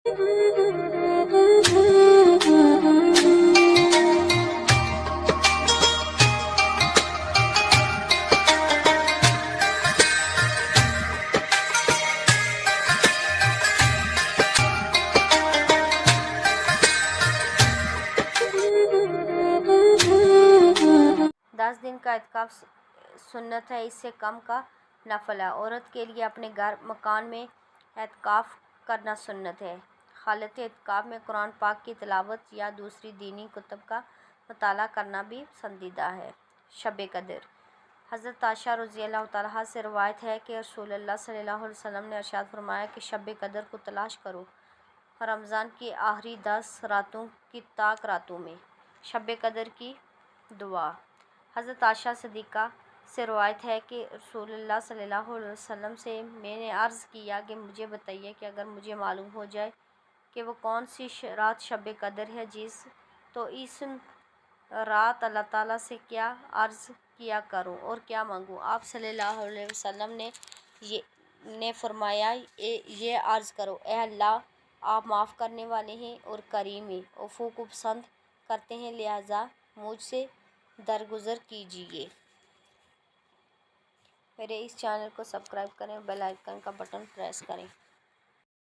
10 دن کا اعتکاف سنت ہے، اس سے کم کا نفل ہے۔ عورت کے لیے اپنے گھر مکان میں اعتکاف کرنا سنت ہے۔ حالت اعتکاف میں قرآن پاک کی تلاوت یا دوسری دینی کتب کا مطالعہ کرنا بھی پسندیدہ ہے۔ شب قدر۔ حضرت عائشہ رضی اللہ تعالیٰ سے روایت ہے کہ رسول اللہ صلی اللہ علیہ وسلم نے ارشاد فرمایا کہ شب قدر کو تلاش کرو رمضان کی آخری 10 راتوں کی تاک راتوں میں۔ شب قدر کی دعا۔ حضرت عائشہ صدیقہ سے روایت ہے کہ رسول اللہ صلی اللہ علیہ وسلم سے میں نے عرض کیا کہ مجھے بتائیے کہ اگر مجھے معلوم ہو جائے کہ وہ کون سی رات شب قدر ہے تو اس رات اللہ تعالیٰ سے کیا عرض کیا کروں اور کیا مانگوں۔ آپ صلی اللہ علیہ وسلم نے فرمایا یہ عرض کرو، اے اللہ، آپ معاف کرنے والے ہیں اور کریم ہیں، عفو کو پسند کرتے ہیں، لہٰذا مجھ سے درگزر کیجیے۔ میرے اس چینل کو سبسکرائب کریں اور بیل آئیکن کا بٹن پریس کریں۔